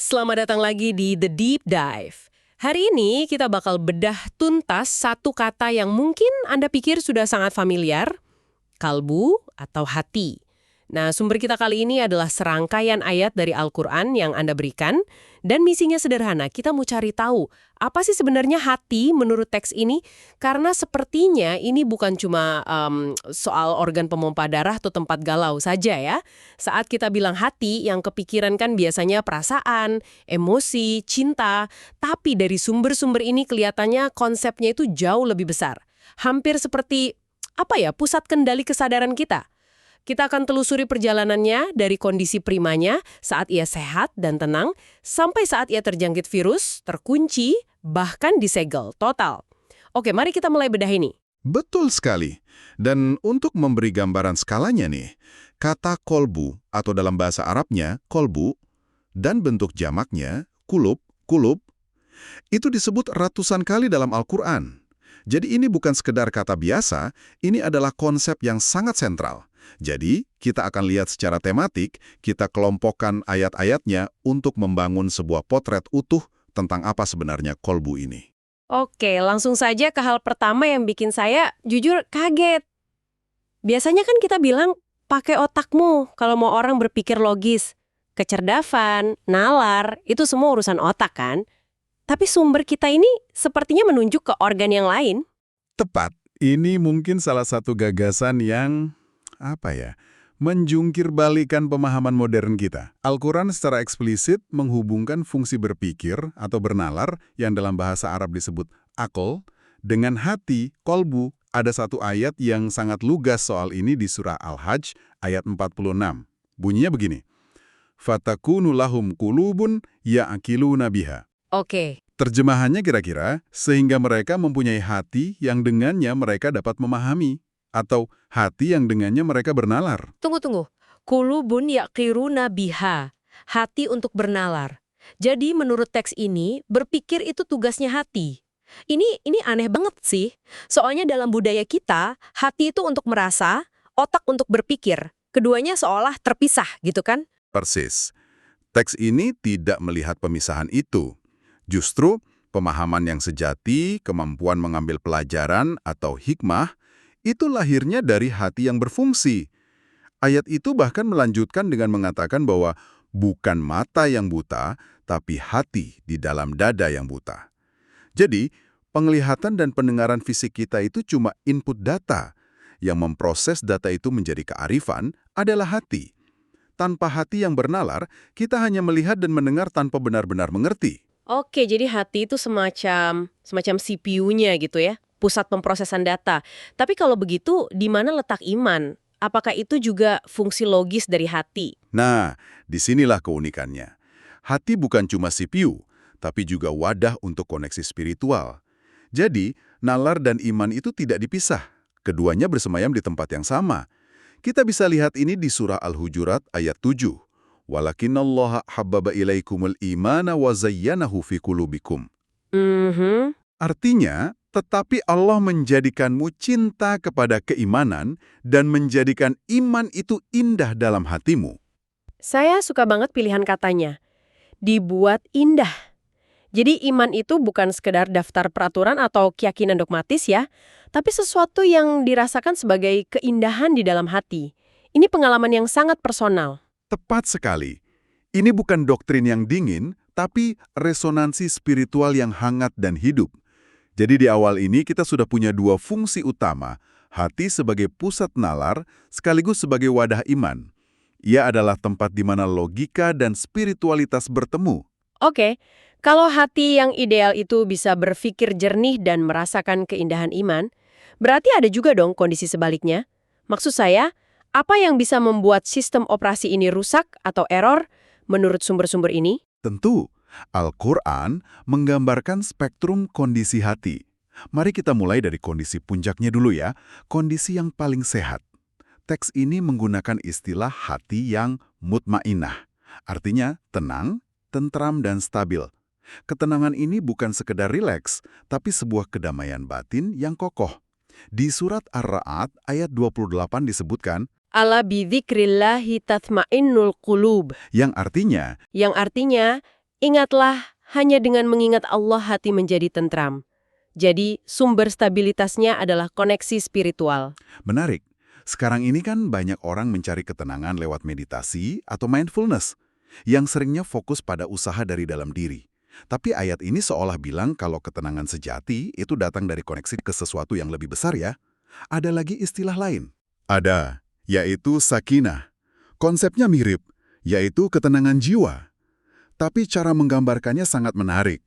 Selamat datang lagi di The Deep Dive. Hari ini kita bakal bedah tuntas satu kata yang mungkin Anda pikir sudah sangat familiar, kalbu atau hati. Nah, sumber kita kali ini adalah serangkaian ayat dari Al-Quran yang Anda berikan, dan misinya sederhana, kita mau cari tahu apa sih sebenarnya hati menurut teks ini, karena sepertinya ini bukan cuma soal organ pompa darah atau tempat galau saja ya. Saat kita bilang hati, yang kepikiran kan biasanya perasaan, emosi, cinta, tapi dari sumber-sumber ini kelihatannya konsepnya itu jauh lebih besar. Hampir seperti, pusat kendali kesadaran kita. Kita akan telusuri perjalanannya dari kondisi primanya saat ia sehat dan tenang, sampai saat ia terjangkit virus, terkunci, bahkan disegel total. Oke, mari kita mulai bedah ini. Betul sekali. Dan untuk memberi gambaran skalanya nih, kata kolbu atau dalam bahasa Arabnya kolbu dan bentuk jamaknya kulub, itu disebut ratusan kali dalam Al-Quran. Jadi ini bukan sekedar kata biasa, ini adalah konsep yang sangat sentral. Jadi, kita akan lihat secara tematik, kita kelompokkan ayat-ayatnya untuk membangun sebuah potret utuh tentang apa sebenarnya kolbu ini. Oke, langsung saja ke hal pertama yang bikin saya jujur kaget. Biasanya kan kita bilang, pakai otakmu kalau mau orang berpikir logis. Kecerdasan, nalar, itu semua urusan otak kan? Tapi sumber kita ini sepertinya menunjuk ke organ yang lain. Tepat, ini mungkin salah satu gagasan yang menjungkir balikan pemahaman modern kita. Al-Quran secara eksplisit menghubungkan fungsi berpikir atau bernalar yang dalam bahasa Arab disebut akal dengan hati, kolbu. Ada satu ayat yang sangat lugas soal ini di surah Al-Hajj ayat 46. Bunyinya begini, fatakunu lahum qulubun ya'qiluna biha. Oke. Terjemahannya kira-kira, sehingga mereka mempunyai hati yang dengannya mereka dapat memahami. Atau hati yang dengannya mereka bernalar. Tunggu. Qulubun yaqiruna biha. Hati untuk bernalar. Jadi menurut teks ini, berpikir itu tugasnya hati. Ini aneh banget sih. Soalnya dalam budaya kita, hati itu untuk merasa, otak untuk berpikir. Keduanya seolah terpisah gitu kan? Persis. Teks ini tidak melihat pemisahan itu. Justru, pemahaman yang sejati, kemampuan mengambil pelajaran atau hikmah, itu lahirnya dari hati yang berfungsi. Ayat itu bahkan melanjutkan dengan mengatakan bahwa bukan mata yang buta, tapi hati di dalam dada yang buta. Jadi, penglihatan dan pendengaran fisik kita itu cuma input data. Yang memproses data itu menjadi kearifan adalah hati. Tanpa hati yang bernalar, kita hanya melihat dan mendengar tanpa benar-benar mengerti. Oke, jadi hati itu semacam CPU-nya gitu ya? Pusat pemrosesan data. Tapi kalau begitu, di mana letak iman? Apakah itu juga fungsi logis dari hati? Nah, disinilah keunikannya. Hati bukan cuma CPU, tapi juga wadah untuk koneksi spiritual. Jadi, nalar dan iman itu tidak dipisah. Keduanya bersemayam di tempat yang sama. Kita bisa lihat ini di surah Al-Hujurat ayat 7. Walakinallaha habbaba ilaikumul imana wa zayyanahu fi qulubikum. Artinya, tetapi Allah menjadikanmu cinta kepada keimanan dan menjadikan iman itu indah dalam hatimu. Saya suka banget pilihan katanya. Dibuat indah. Jadi iman itu bukan sekedar daftar peraturan atau keyakinan dogmatis ya, tapi sesuatu yang dirasakan sebagai keindahan di dalam hati. Ini pengalaman yang sangat personal. Tepat sekali. Ini bukan doktrin yang dingin, tapi resonansi spiritual yang hangat dan hidup. Jadi di awal ini kita sudah punya dua fungsi utama, hati sebagai pusat nalar sekaligus sebagai wadah iman. Ia adalah tempat di mana logika dan spiritualitas bertemu. Oke, kalau hati yang ideal itu bisa berpikir jernih dan merasakan keindahan iman, berarti ada juga dong kondisi sebaliknya. Maksud saya, apa yang bisa membuat sistem operasi ini rusak atau error menurut sumber-sumber ini? Tentu, Al-Quran menggambarkan spektrum kondisi hati. Mari kita mulai dari kondisi puncaknya dulu ya, kondisi yang paling sehat. Teks ini menggunakan istilah hati yang mutmainah, artinya tenang, tentram, dan stabil. Ketenangan ini bukan sekedar rileks, tapi sebuah kedamaian batin yang kokoh. Di surat Ar-Ra'd ayat 28 disebutkan, Ala bidzikrillahi tatmainnul qulub. Yang artinya, Ingatlah, hanya dengan mengingat Allah hati menjadi tentram. Jadi, sumber stabilitasnya adalah koneksi spiritual. Menarik. Sekarang ini kan banyak orang mencari ketenangan lewat meditasi atau mindfulness, yang seringnya fokus pada usaha dari dalam diri. Tapi ayat ini seolah bilang kalau ketenangan sejati itu datang dari koneksi ke sesuatu yang lebih besar ya. Ada lagi istilah lain? Ada, yaitu sakinah. Konsepnya mirip, yaitu ketenangan jiwa. Tapi cara menggambarkannya sangat menarik.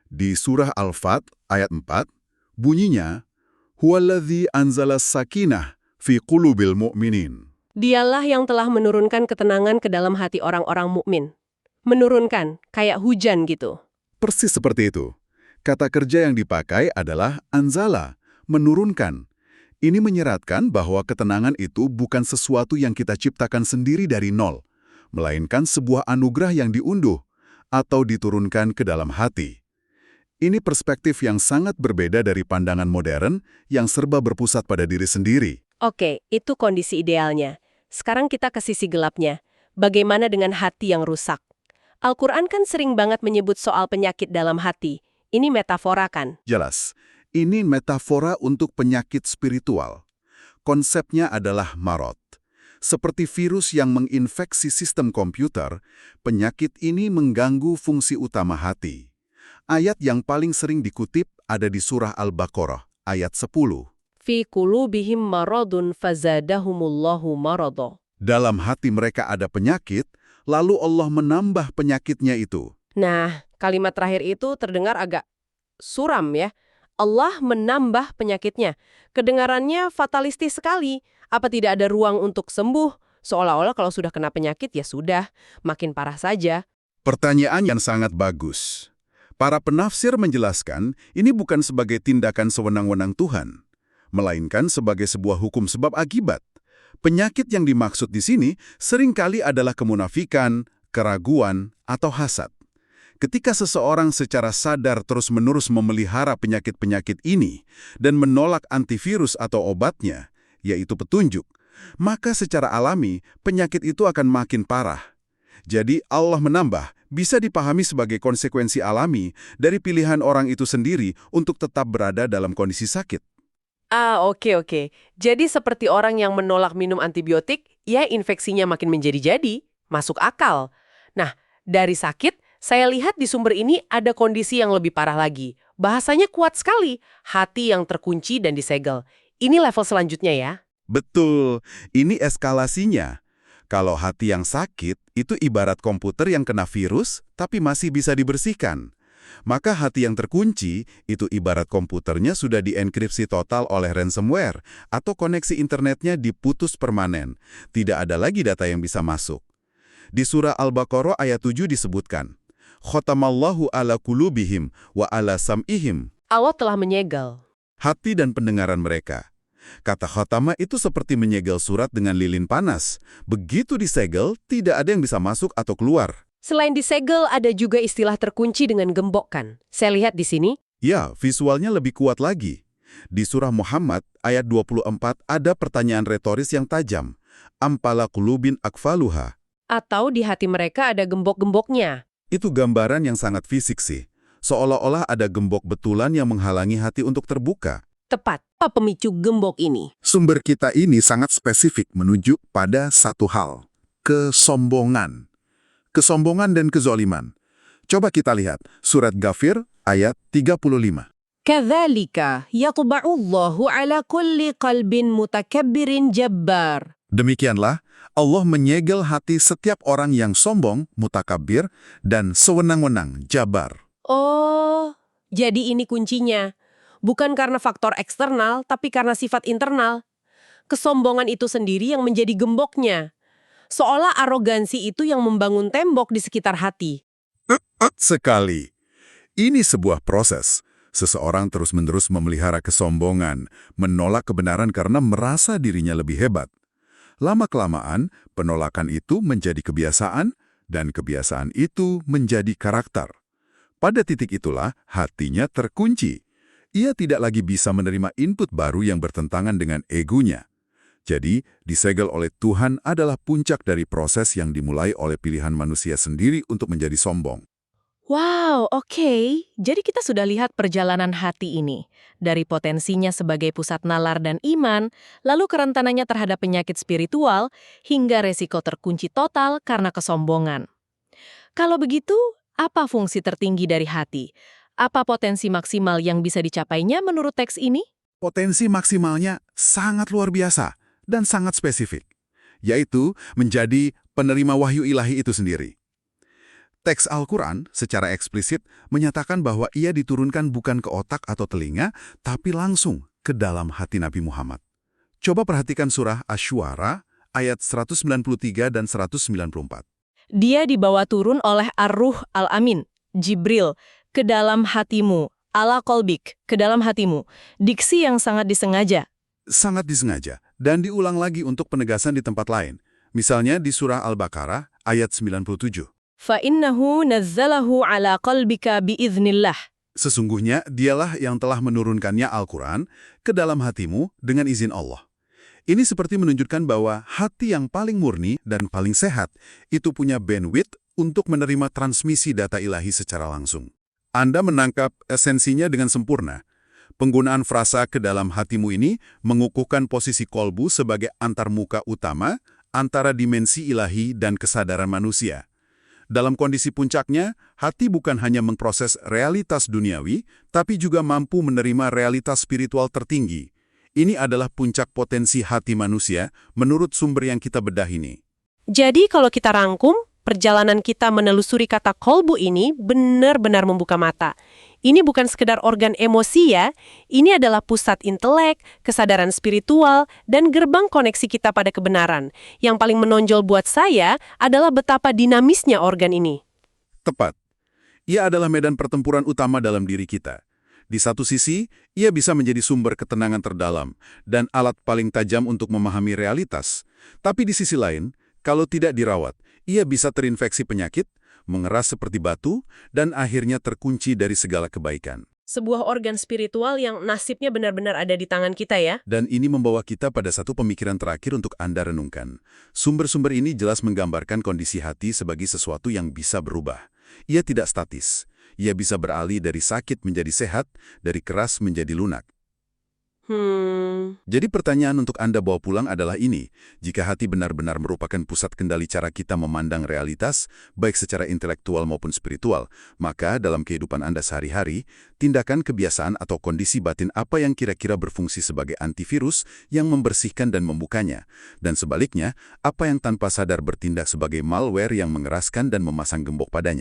Di surah Al-Fat ayat 4, bunyinya, Huwaladzi anzala sakinah fi qulubil mu'minin. Dialah yang telah menurunkan ketenangan ke dalam hati orang-orang mukmin. Menurunkan, kayak hujan gitu. Persis seperti itu. Kata kerja yang dipakai adalah anzala, menurunkan. Ini menyeratkan bahwa ketenangan itu bukan sesuatu yang kita ciptakan sendiri dari nol, melainkan sebuah anugerah yang diunduh atau diturunkan ke dalam hati. Ini perspektif yang sangat berbeda dari pandangan modern yang serba berpusat pada diri sendiri. Oke, itu kondisi idealnya. Sekarang kita ke sisi gelapnya. Bagaimana dengan hati yang rusak? Al-Quran kan sering banget menyebut soal penyakit dalam hati. Ini metafora kan? Jelas, ini metafora untuk penyakit spiritual. Konsepnya adalah marot. Seperti virus yang menginfeksi sistem komputer, penyakit ini mengganggu fungsi utama hati. Ayat yang paling sering dikutip ada di surah Al-Baqarah, ayat 10. Fi qulubihim maradun fazadahumullahu marada. Dalam hati mereka ada penyakit, lalu Allah menambah penyakitnya itu. Nah, kalimat terakhir itu terdengar agak suram ya. Allah menambah penyakitnya. Kedengarannya fatalistis sekali. Apa tidak ada ruang untuk sembuh? Seolah-olah kalau sudah kena penyakit ya sudah, makin parah saja. Pertanyaan yang sangat bagus. Para penafsir menjelaskan ini bukan sebagai tindakan sewenang-wenang Tuhan, melainkan sebagai sebuah hukum sebab akibat. Penyakit yang dimaksud di sini seringkali adalah kemunafikan, keraguan, atau hasad. Ketika seseorang secara sadar terus-menerus memelihara penyakit-penyakit ini dan menolak antivirus atau obatnya, yaitu petunjuk, maka secara alami penyakit itu akan makin parah. Jadi Allah menambah bisa dipahami sebagai konsekuensi alami dari pilihan orang itu sendiri untuk tetap berada dalam kondisi sakit. Oke. Jadi seperti orang yang menolak minum antibiotik, ya infeksinya makin menjadi-jadi. Masuk akal. Nah, dari sakit, saya lihat di sumber ini ada kondisi yang lebih parah lagi. Bahasanya kuat sekali, hati yang terkunci dan disegel. Ini level selanjutnya ya. Betul, ini eskalasinya. Kalau hati yang sakit, itu ibarat komputer yang kena virus, tapi masih bisa dibersihkan. Maka hati yang terkunci, itu ibarat komputernya sudah dienkripsi total oleh ransomware, atau koneksi internetnya diputus permanen. Tidak ada lagi data yang bisa masuk. Di surah Al-Baqarah ayat 7 disebutkan, Khotamallahu ala kulubihim wa ala sam'ihim. Allah telah menyegel Hati dan pendengaran mereka. Kata khotama itu seperti menyegel surat dengan lilin panas. Begitu disegel, tidak ada yang bisa masuk atau keluar. Selain disegel, ada juga istilah terkunci dengan gembokkan. Saya lihat di sini. Ya, visualnya lebih kuat lagi. Di surah Muhammad, ayat 24, ada pertanyaan retoris yang tajam. Ampala kulubin akfaluha. Atau di hati mereka ada gembok-gemboknya. Itu gambaran yang sangat fisik sih. Seolah-olah ada gembok betulan yang menghalangi hati untuk terbuka. Tepat. Apa pemicu gembok ini? Sumber kita ini sangat spesifik menunjuk pada satu hal. Kesombongan. Kesombongan dan kezoliman. Coba kita lihat surat Ghafir ayat 35. Kadzalika yatba'ullahu ala kulli qalbin mutakabbirin jabbar. Demikianlah, Allah menyegel hati setiap orang yang sombong, mutakabbir, dan sewenang-wenang, jabar. Oh, jadi ini kuncinya. Bukan karena faktor eksternal, tapi karena sifat internal. Kesombongan itu sendiri yang menjadi gemboknya. Seolah arogansi itu yang membangun tembok di sekitar hati. Sekali. Ini sebuah proses. Seseorang terus-menerus memelihara kesombongan, menolak kebenaran karena merasa dirinya lebih hebat. Lama-kelamaan, penolakan itu menjadi kebiasaan, dan kebiasaan itu menjadi karakter. Pada titik itulah, hatinya terkunci. Ia tidak lagi bisa menerima input baru yang bertentangan dengan egonya. Jadi, disegel oleh Tuhan adalah puncak dari proses yang dimulai oleh pilihan manusia sendiri untuk menjadi sombong. Wow, oke. Jadi kita sudah lihat perjalanan hati ini. Dari potensinya sebagai pusat nalar dan iman, lalu kerentanannya terhadap penyakit spiritual, hingga resiko terkunci total karena kesombongan. Kalau begitu, apa fungsi tertinggi dari hati? Apa potensi maksimal yang bisa dicapainya menurut teks ini? Potensi maksimalnya sangat luar biasa dan sangat spesifik, yaitu menjadi penerima wahyu ilahi itu sendiri. Teks Al-Quran secara eksplisit menyatakan bahwa ia diturunkan bukan ke otak atau telinga, tapi langsung ke dalam hati Nabi Muhammad. Coba perhatikan surah Asy-Syu'ara ayat 193 dan 194. Dia dibawa turun oleh Ar-Ruh Al-Amin, Jibril, ke dalam hatimu, ala kolbik, ke dalam hatimu. Diksi yang sangat disengaja. Sangat disengaja, dan diulang lagi untuk penegasan di tempat lain. Misalnya di surah Al-Baqarah ayat 97. Fa'innahu nazzalahu ala qalbika biiznillah. Sesungguhnya dialah yang telah menurunkannya Al-Quran ke dalam hatimu dengan izin Allah. Ini seperti menunjukkan bahwa hati yang paling murni dan paling sehat itu punya bandwidth untuk menerima transmisi data ilahi secara langsung. Anda menangkap esensinya dengan sempurna. Penggunaan frasa ke dalam hatimu ini mengukuhkan posisi kolbu sebagai antarmuka utama antara dimensi ilahi dan kesadaran manusia. Dalam kondisi puncaknya, hati bukan hanya memproses realitas duniawi, tapi juga mampu menerima realitas spiritual tertinggi. Ini adalah puncak potensi hati manusia menurut sumber yang kita bedah ini. Jadi kalau kita rangkum, perjalanan kita menelusuri kata kolbu ini benar-benar membuka mata. Ini bukan sekedar organ emosi ya, ini adalah pusat intelek, kesadaran spiritual, dan gerbang koneksi kita pada kebenaran. Yang paling menonjol buat saya adalah betapa dinamisnya organ ini. Tepat. Ia adalah medan pertempuran utama dalam diri kita. Di satu sisi, ia bisa menjadi sumber ketenangan terdalam dan alat paling tajam untuk memahami realitas. Tapi di sisi lain, kalau tidak dirawat, ia bisa terinfeksi penyakit, mengeras seperti batu, dan akhirnya terkunci dari segala kebaikan. Sebuah organ spiritual yang nasibnya benar-benar ada di tangan kita ya. Dan ini membawa kita pada satu pemikiran terakhir untuk Anda renungkan. Sumber-sumber ini jelas menggambarkan kondisi hati sebagai sesuatu yang bisa berubah. Ia tidak statis. Ia bisa beralih dari sakit menjadi sehat, dari keras menjadi lunak. Jadi pertanyaan untuk Anda bawa pulang adalah ini. Jika hati benar-benar merupakan pusat kendali cara kita memandang realitas, baik secara intelektual maupun spiritual, maka dalam kehidupan Anda sehari-hari, tindakan, kebiasaan, atau kondisi batin apa yang kira-kira berfungsi sebagai antivirus yang membersihkan dan membukanya. Dan sebaliknya, apa yang tanpa sadar bertindak sebagai malware yang mengeraskan dan memasang gembok padanya.